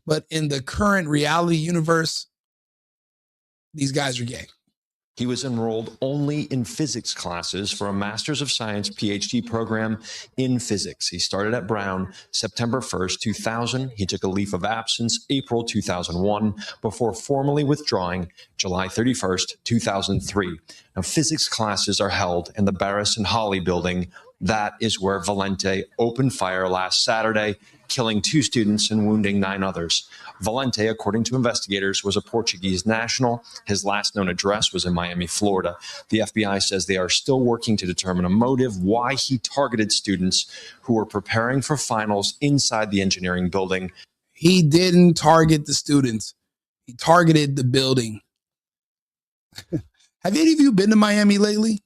But in the current reality universe, these guys are gay. He was enrolled only in physics classes for a Master's of Science PhD program in physics. He started at Brown September 1st, 2000. He took a leave of absence April 2001 before formally withdrawing July 31st, 2003. Now, physics classes are held in the Barris and Holly building. That is where Valente opened fire last Saturday, killing 2 students and wounding 9 others. Valente, according to investigators, was a Portuguese national. His last known address was in Miami, Florida. The FBI says they are still working to determine a motive why he targeted students who were preparing for finals inside the engineering building. He didn't target the students. He targeted the building. Have any of you been to Miami lately?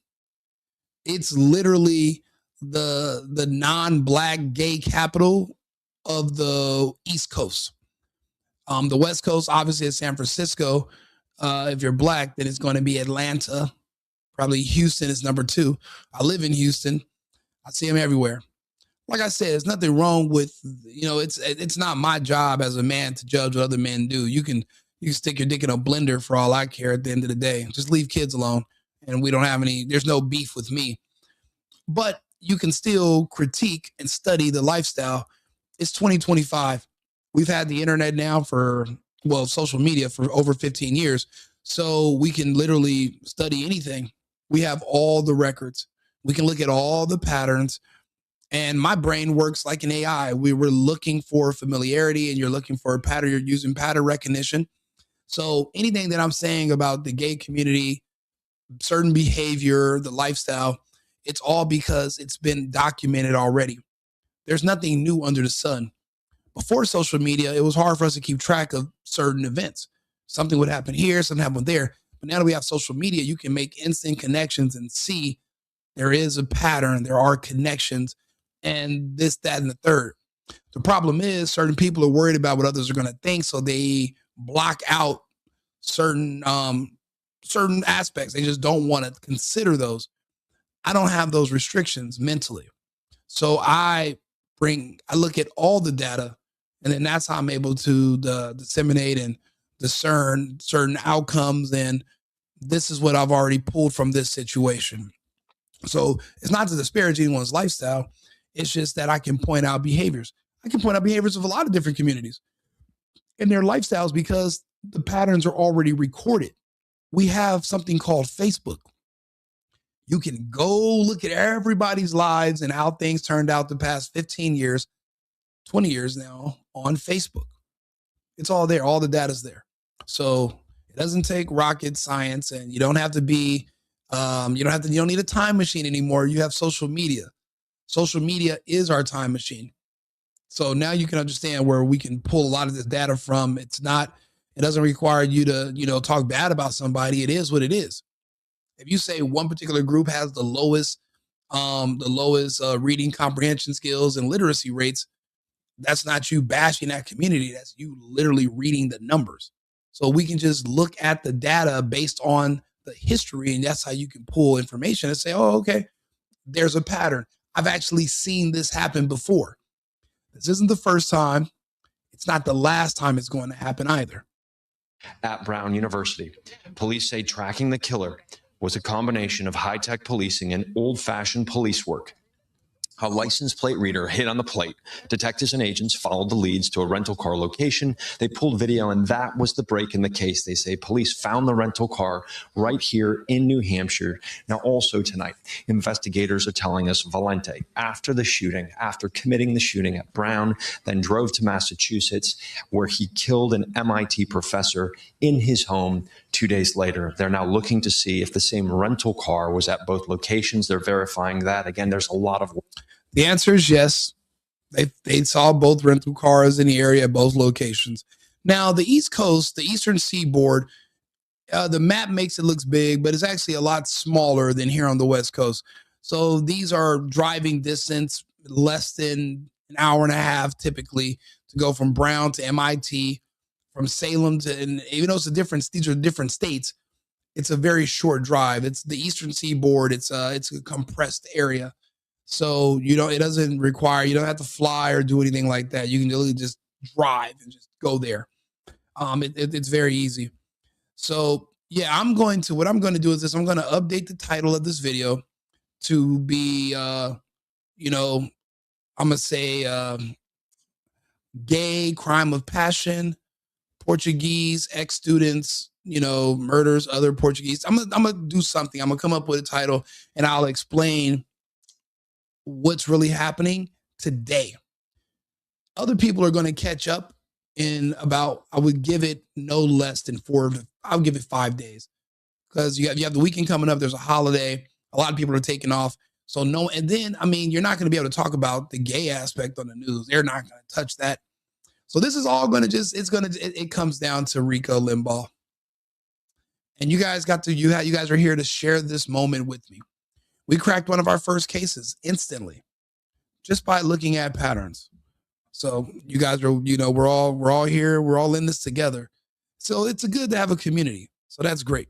It's literally the non-black gay capital of the East Coast. The West Coast, obviously, is San Francisco. If you're black, then it's going to be Atlanta. Probably Houston is number 2. I live in Houston. I see them everywhere. Like I said, there's nothing wrong with, it's not my job as a man to judge what other men do. You can stick your dick in a blender for all I care at the end of the day. Just leave kids alone. And there's no beef with me. But you can still critique and study the lifestyle. It's 2025. We've had the internet now social media for over 15 years. So we can literally study anything. We have all the records. We can look at all the patterns. And my brain works like an AI. We were looking for familiarity, and you're looking for a pattern. You're using pattern recognition. So anything that I'm saying about the gay community, certain behavior, the lifestyle, it's all because it's been documented already. There's nothing new under the sun. Before social media, it was hard for us to keep track of certain events. Something would happen here, something happened there. But now that we have social media, you can make instant connections and see there is a pattern, there are connections, and this, that, and the third. The problem is certain people are worried about what others are going to think, so they block out certain aspects. They just don't want to consider those. I don't have those restrictions mentally. So I look at all the data, and then that's how I'm able to disseminate and discern certain outcomes. And this is what I've already pulled from this situation. So it's not to disparage anyone's lifestyle. It's just that I can point out behaviors. I can point out behaviors of a lot of different communities and their lifestyles because the patterns are already recorded. We have something called Facebook. You can go look at everybody's lives and how things turned out the past 15 years, 20 years now on Facebook. It's all there. All the data's there. So it doesn't take rocket science, and you don't have to be, you don't need a time machine anymore. You have social media. Social media is our time machine. So now you can understand where we can pull a lot of this data from. It doesn't require you to, talk bad about somebody. It is what it is. If you say one particular group has the lowest reading comprehension skills and literacy rates, that's not you bashing that community. That's you literally reading the numbers. So we can just look at the data based on the history, and that's how you can pull information and say, oh, okay, there's a pattern. I've actually seen this happen before. This isn't the first time. It's not the last time it's going to happen either. At Brown University, police say tracking the killer was a combination of high-tech policing and old-fashioned police work. A license plate reader hit on the plate. Detectives and agents followed the leads to a rental car location. They pulled video, and that was the break in the case. They say police found the rental car right here in New Hampshire. Now, also tonight, investigators are telling us Valente, after committing the shooting at Brown, then drove to Massachusetts, where he killed an MIT professor in his home 2 days later. They're now looking to see if the same rental car was at both locations. They're verifying that. Again, there's a lot of work. The answer is yes. They saw both rental cars in the area at both locations. Now, the East Coast, the Eastern Seaboard, the map makes it look big, but it's actually a lot smaller than here on the West Coast. So these are driving distance, less than an hour and a half typically, to go from Brown to MIT, from Salem to, and even though these are different states, it's a very short drive. It's the Eastern Seaboard. It's a compressed area. So it doesn't require, you don't have to fly or do anything like that. You can literally just drive and just go there. It's very easy. So yeah, what I'm going to do is this. I'm going to update the title of this video to be, I'm going to say gay, crime of passion, Portuguese, ex-students, murders other Portuguese. I'm going to do something. I'm going to come up with a title, and I'll explain what's really happening today. Other people are going to catch up in about, I would give it no less than I'll give it 5 days, because you have the weekend coming up. There's a holiday. A lot of people are taking off. So and then, you're not going to be able to talk about the gay aspect on the news. They're not going to touch that. So this is all going to it comes down to Rico Limbaugh. And you guys are here to share this moment with me. We cracked one of our first cases instantly, just by looking at patterns. So you guys are, we're all here. We're all in this together. So it's good to have a community. So that's great.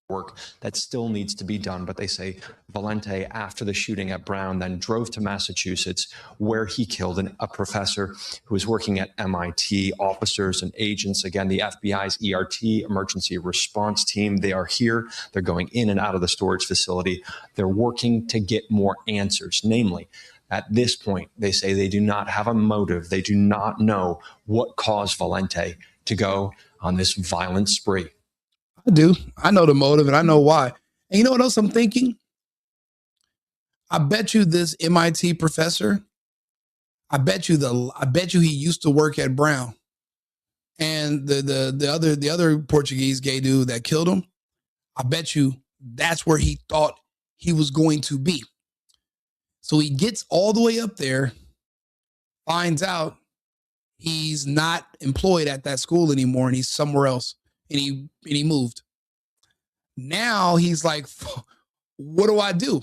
Work that still needs to be done. But they say Valente, after the shooting at Brown, then drove to Massachusetts, where he killed a professor who was working at MIT. Officers and agents, again, the FBI's ERT, emergency response team, they are here. They're going in and out of the storage facility. They're working to get more answers. Namely, at this point, they say they do not have a motive. They do not know what caused Valente to go on this violent spree. I do. I know the motive and I know why. And you know what else I'm thinking? I bet you this MIT professor, I bet you he used to work at Brown. And the other Portuguese gay dude that killed him, I bet you that's where he thought he was going to be. So he gets all the way up there, finds out he's not employed at that school anymore and he's somewhere else. And he moved. Now he's like, what do I do?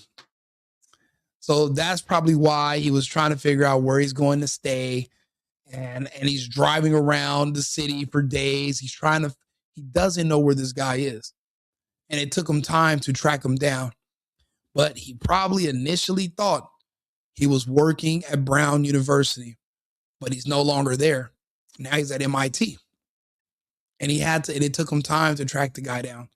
So that's probably why he was trying to figure out where he's going to stay. And he's driving around the city for days. He doesn't know where this guy is. And it took him time to track him down. But he probably initially thought he was working at Brown University, but he's no longer there. Now he's at MIT. And it took him time to track the guy down.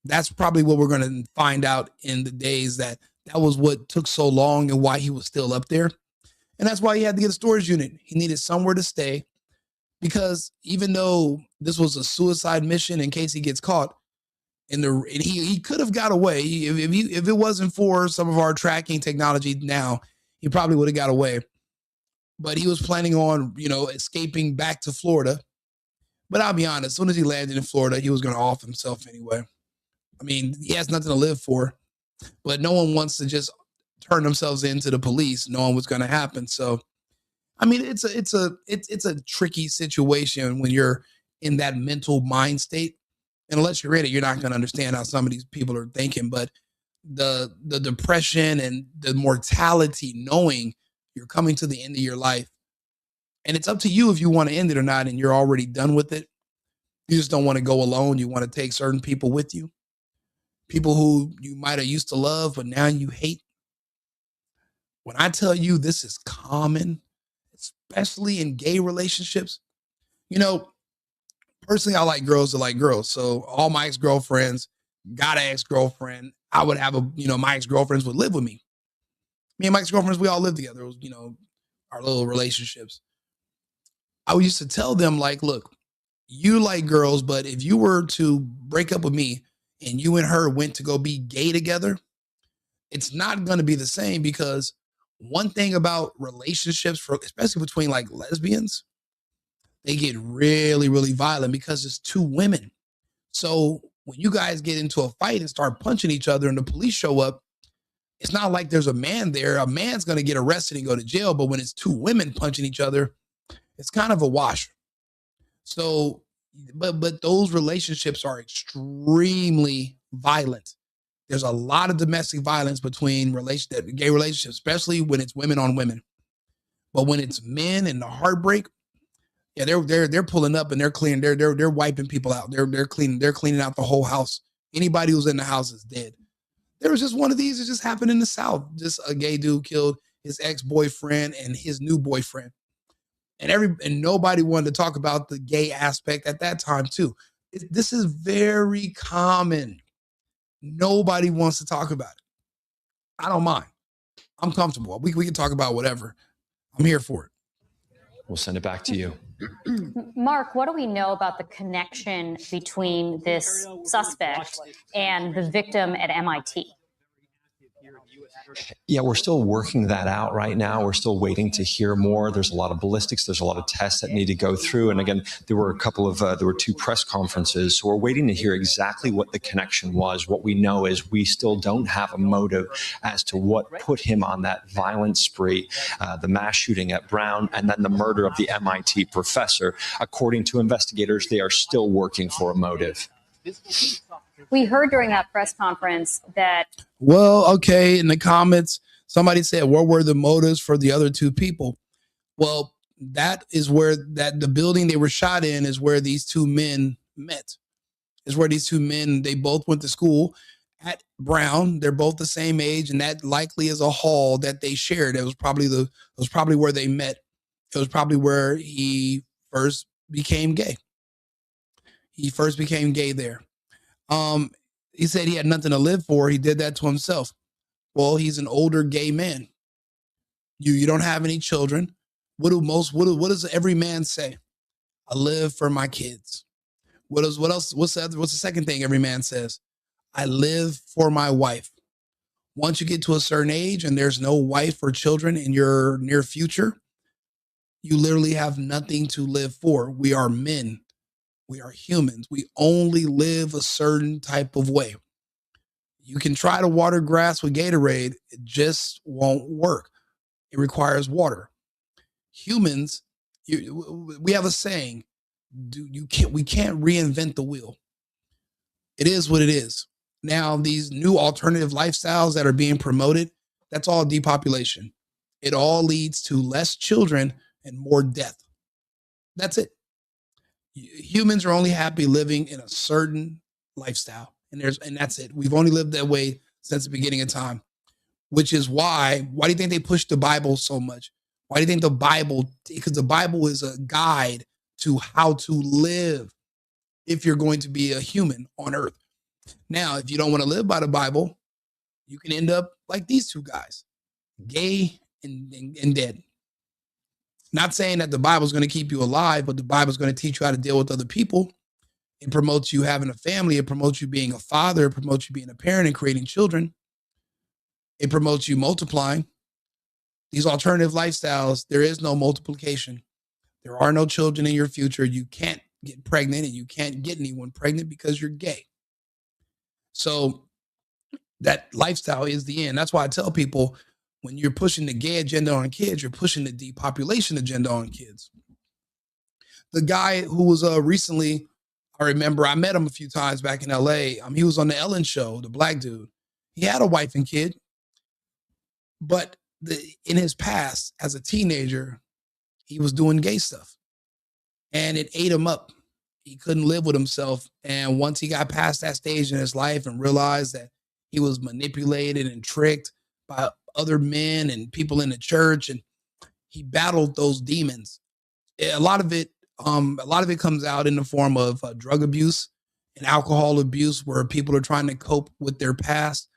That's probably what we're going to find out in the days that was what took so long and why he was still up there. And that's why he had to get a storage unit. He needed somewhere to stay because even though this was a suicide mission in case he gets caught, and he could have got away. If it wasn't for some of our tracking technology now, he probably would have got away. But he was planning on, escaping back to Florida. But I'll be honest, as soon as he landed in Florida, he was going to off himself anyway. I mean, he has nothing to live for, but no one wants to just turn themselves into the police knowing what's going to happen. So, I mean, it's a tricky situation when you're in that mental mind state. And unless you're in it, you're not going to understand how some of these people are thinking. But the depression and the mortality, knowing you're coming to the end of your life, and it's up to you if you want to end it or not, and you're already done with it. You just don't want to go alone. You want to take certain people with you. People who you might have used to love, but now you hate. When I tell you this is common, especially in gay relationships, personally, I like girls that like girls. So all my ex-girlfriends got an ex-girlfriend. I would have my ex-girlfriends would live with me. Me and my ex-girlfriends, we all lived together. It was, our little relationships. I used to tell them, like, look, you like girls, but if you were to break up with me and you and her went to go be gay together, it's not going to be the same, because one thing about relationships, especially between like lesbians, they get really, really violent because it's two women. So when you guys get into a fight and start punching each other and the police show up, it's not like there's a man there. A man's going to get arrested and go to jail. But when it's two women punching each other, it's kind of a wash. So, but those relationships are extremely violent. There's a lot of domestic violence between gay relationships, especially when it's women on women. But when it's men and the heartbreak, yeah, they're pulling up and they're cleaning, they're wiping people out. They're cleaning out the whole house. Anybody who's in the house is dead. There was just one of these that just happened in the South. Just a gay dude killed his ex-boyfriend and his new boyfriend. And nobody wanted to talk about the gay aspect at that time too. This is very common. Nobody wants to talk about it. I don't mind. I'm comfortable. We can talk about whatever. I'm here for it. We'll send it back to you. Mark, what do we know about the connection between this suspect and the victim at MIT? Yeah, we're still working that out right now. We're still waiting to hear more. There's a lot of ballistics. There's a lot of tests that need to go through. And again, there were two press conferences. So we're waiting to hear exactly what the connection was. What we know is we still don't have a motive as to what put him on that violent spree, the mass shooting at Brown, and then the murder of the MIT professor. According to investigators, they are still working for a motive. We heard during that press conference that... Well, okay, in the comments, somebody said, what were the motives for the other two people? Well, that is where the building they were shot in is where these two men met. is where these two men, they both went to school at Brown. They're both the same age, and that likely is a hall that they shared. It was probably where they met. It was probably where he first became gay. He first became gay there. He said he had nothing to live for. He did that to himself. Well, he's an older gay man. You don't have any children. What does every man say? I live for my kids. What else? What's the second thing every man says? I live for my wife. Once you get to a certain age and there's no wife or children in your near future, you literally have nothing to live for. We are men. We are humans. We only live a certain type of way. You can try to water grass with Gatorade. It just won't work. It requires water. Humans, we have a saying, we can't reinvent the wheel. It is what it is. Now, these new alternative lifestyles that are being promoted, that's all depopulation. It all leads to less children and more death. That's it. Humans are only happy living in a certain lifestyle. And that's it. We've only lived that way since the beginning of time, which is why do you think they push the Bible so much? Why do you think the Bible? Because the Bible is a guide to how to live if you're going to be a human on earth. Now, if you don't want to live by the Bible, you can end up like these two guys, gay and dead. Not saying that the Bible is going to keep you alive, but the Bible is going to teach you how to deal with other people. It promotes you having a family. It promotes you being a father. It promotes you being a parent and creating children. It promotes you multiplying. These alternative lifestyles, there is no multiplication. There are no children in your future. You can't get pregnant and you can't get anyone pregnant because you're gay. So that lifestyle is the end. That's why I tell people, when you're pushing the gay agenda on kids, you're pushing the depopulation agenda on kids. The guy who was recently, I remember I met him a few times back in LA. He was on the Ellen show, the black dude. He had a wife and kid, but in his past as a teenager, he was doing gay stuff and it ate him up. He couldn't live with himself. And once he got past that stage in his life and realized that he was manipulated and tricked by other men and people in the church, and he battled those demons. A lot of it comes out in the form of drug abuse and alcohol abuse, where people are trying to cope with their past.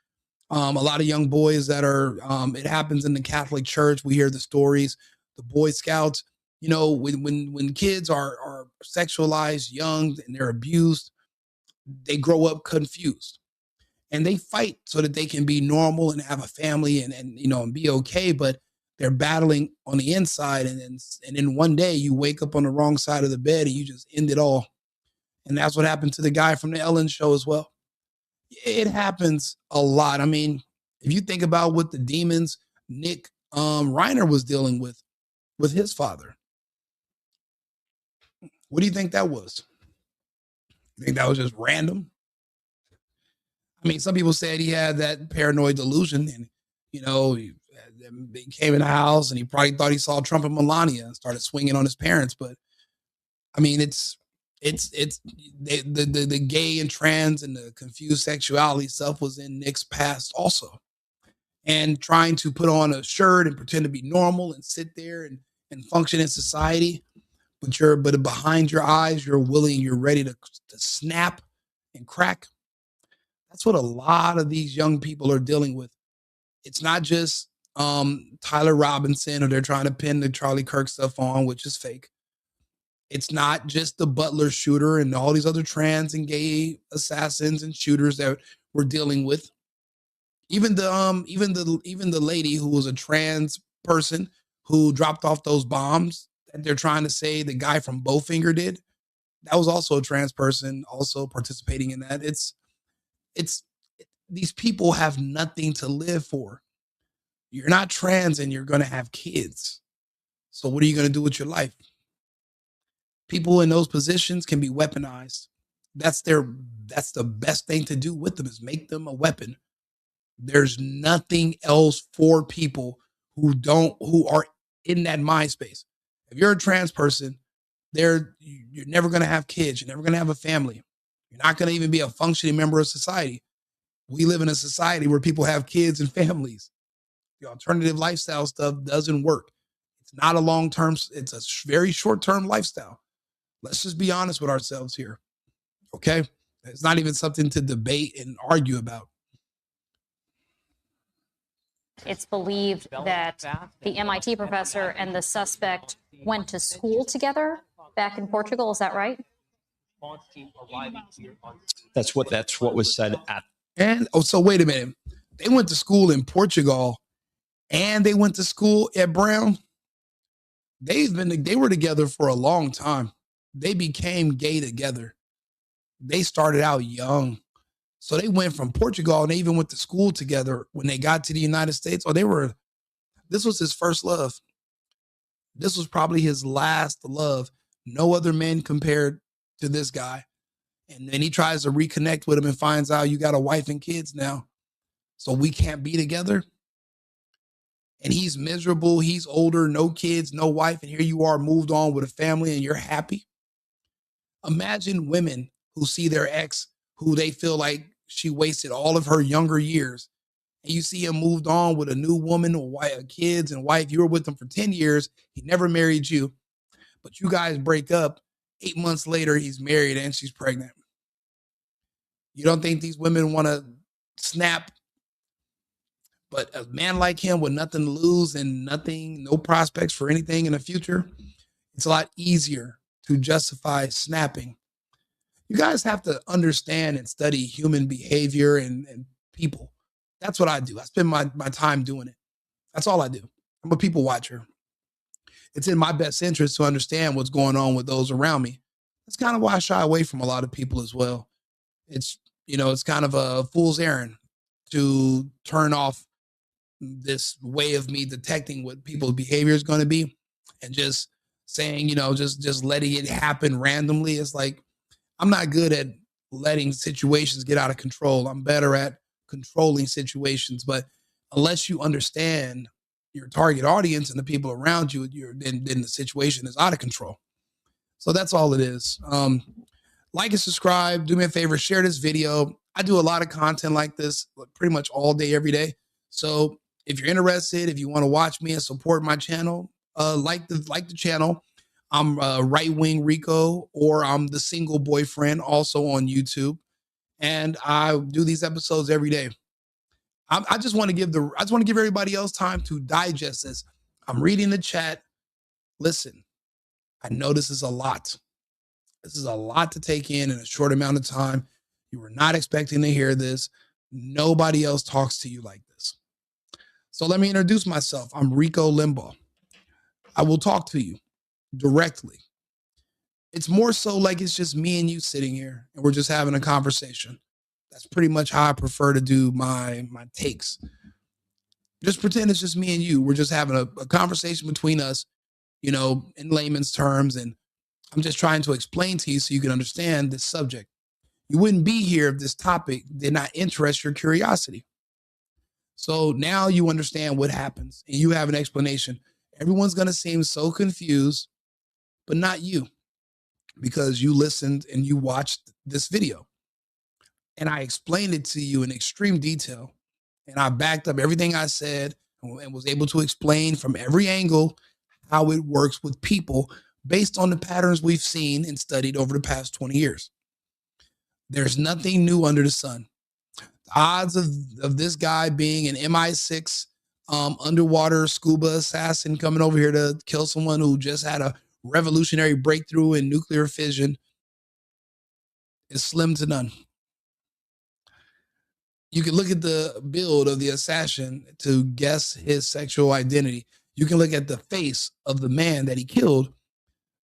A lot of young boys that are, it happens in the Catholic Church. We hear the stories, the Boy Scouts. You know, when kids are sexualized young and they're abused, they grow up confused. And they fight so that they can be normal and have a family and be okay, but they're battling on the inside. And then one day you wake up on the wrong side of the bed and you just end it all. And that's what happened to the guy from the Ellen show as well. It happens a lot. I mean, if you think about what the demons Nick Reiner was dealing with his father, what do you think that was? You think that was just random? I mean, some people said he had that paranoid delusion, and he came in the house and he probably thought he saw Trump and Melania and started swinging on his parents. But I mean, it's the gay and trans and the confused sexuality stuff was in Nick's past also, and trying to put on a shirt and pretend to be normal and sit there and function in society, but behind your eyes you're ready to snap and crack. That's what a lot of these young people are dealing with. It's not just Tyler Robinson, or they're trying to pin the Charlie Kirk stuff on, which is fake. It's not just the Butler shooter and all these other trans and gay assassins and shooters that we're dealing with. Even the lady who was a trans person who dropped off those bombs that they're trying to say the guy from Bowfinger did, that was also a trans person also participating in that. These people have nothing to live for. You're not trans and you're going to have kids. So what are you going to do with your life? People in those positions can be weaponized. That's the best thing to do with them, is make them a weapon. There's nothing else for people who are in that mind space. If you're a trans person, you're never going to have kids. You're never going to have a family. You're not going to even be a functioning member of society. We live in a society where people have kids and families. The alternative lifestyle stuff doesn't work. It's not a long-term, it's a very short-term lifestyle. Let's just be honest with ourselves here. Okay? It's not even something to debate and argue about. It's believed that the MIT professor and the suspect went to school together back in Portugal. Is that right? That's what was said at. And so wait a minute. They went to school in Portugal and they went to school at Brown. They were together for a long time. They became gay together. They started out young. So they went from Portugal and they even went to school together when they got to the United States. This was his first love. This was probably his last love. No other men compared to this guy. And then he tries to reconnect with him and finds out you got a wife and kids now. So we can't be together. And he's miserable. He's older, no kids, no wife. And here you are moved on with a family and you're happy. Imagine women who see their ex, who they feel like she wasted all of her younger years. And you see him moved on with a new woman, kids and wife. You were with him for 10 years. He never married you. But you guys break up. 8 months later, he's married and she's pregnant. You don't think these women want to snap? But a man like him with nothing to lose and no prospects for anything in the future, it's a lot easier to justify snapping. You guys have to understand and study human behavior and people. That's what I do. I spend my time doing it. That's all I do. I'm a people watcher. It's in my best interest to understand what's going on with those around me. That's kind of why I shy away from a lot of people as well. It's kind of a fool's errand to turn off this way of me detecting what people's behavior is going to be and just saying, just letting it happen randomly. It's like, I'm not good at letting situations get out of control. I'm better at controlling situations. But unless you understand your target audience and the people around you, then the situation is out of control. So that's all it is. Like and subscribe. Do me a favor, share this video. I do a lot of content like this pretty much all day, every day. So if you're interested, if you want to watch me and support my channel, like the channel. I'm Right Wing Rico, or I'm the Single Boyfriend, also on YouTube, and I do these episodes every day. I just want to give everybody else time to digest this. I'm reading the chat. Listen, I know this is a lot. This is a lot to take in a short amount of time. You were not expecting to hear this. Nobody else talks to you like this. So let me introduce myself. I'm Rico Limbaugh. I will talk to you directly. It's more so like it's just me and you sitting here and we're just having a conversation. That's pretty much how I prefer to do my takes. Just pretend it's just me and you. We're just having a conversation between us, in layman's terms. And I'm just trying to explain to you so you can understand this subject. You wouldn't be here if this topic did not interest your curiosity. So now you understand what happens and you have an explanation. Everyone's going to seem so confused, but not you, because you listened and you watched this video. And I explained it to you in extreme detail. And I backed up everything I said and was able to explain from every angle how it works with people based on the patterns we've seen and studied over the past 20 years. There's nothing new under the sun. The odds of this guy being an MI6 underwater scuba assassin coming over here to kill someone who just had a revolutionary breakthrough in nuclear fission is slim to none. You can look at the build of the assassin to guess his sexual identity. You can look at the face of the man that he killed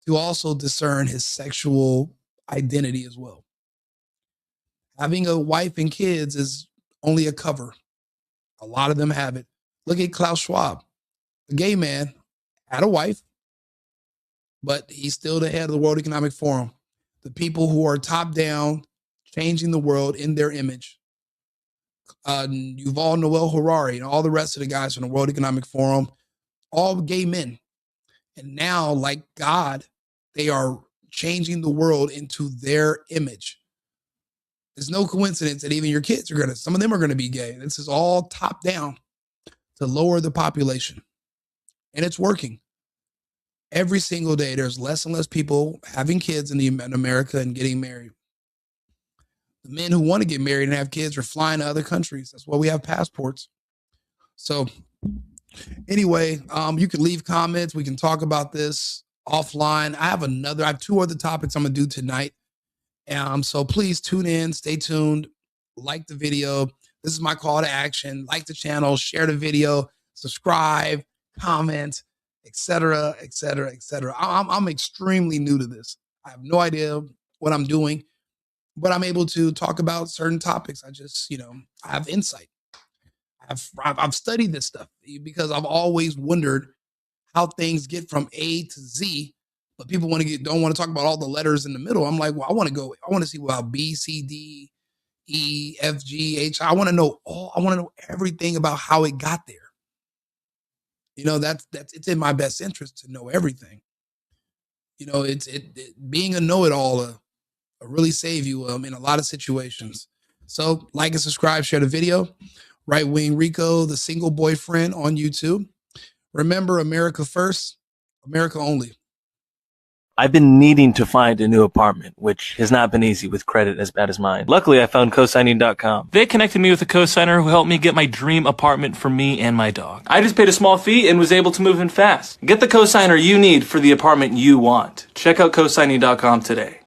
to also discern his sexual identity as well. Having a wife and kids is only a cover. A lot of them have it. Look at Klaus Schwab. A gay man, had a wife, but he's still the head of the World Economic Forum. The people who are top down, changing the world in their image. Yuval Noah Harari and all the rest of the guys from the World Economic Forum, all gay men. And now, like God, they are changing the world into their image. It's no coincidence that even your kids are some of them are going to be gay. This is all top down to lower the population. And it's working. Every single day, there's less and less people having kids in America and getting married. The men who want to get married and have kids are flying to other countries. That's why we have passports. So anyway, you can leave comments. We can talk about this offline. I have 2 other topics I'm going to do tonight. So please tune in, stay tuned, like the video. This is my call to action. Like the channel, share the video, subscribe, comment, etc., etc., etc. I'm extremely new to this. I have no idea what I'm doing, but I'm able to talk about certain topics. I just, I have insight. I've studied this stuff because I've always wondered how things get from A to Z, but people don't want to talk about all the letters in the middle. I'm like, well, I want to see about B, C, D, E, F, G, H. I want to know everything about how it got there. It's in my best interest to know everything. Being a know-it-all really save you in a lot of situations. So like and subscribe, share the video. Right Wing Rico, the single boyfriend on YouTube. Remember, America first, America only. I've been needing to find a new apartment, which has not been easy with credit as bad as mine. Luckily, I found cosigning.com. They connected me with a cosigner who helped me get my dream apartment for me and my dog. I just paid a small fee and was able to move in fast. Get the cosigner you need for the apartment you want. Check out cosigning.com today.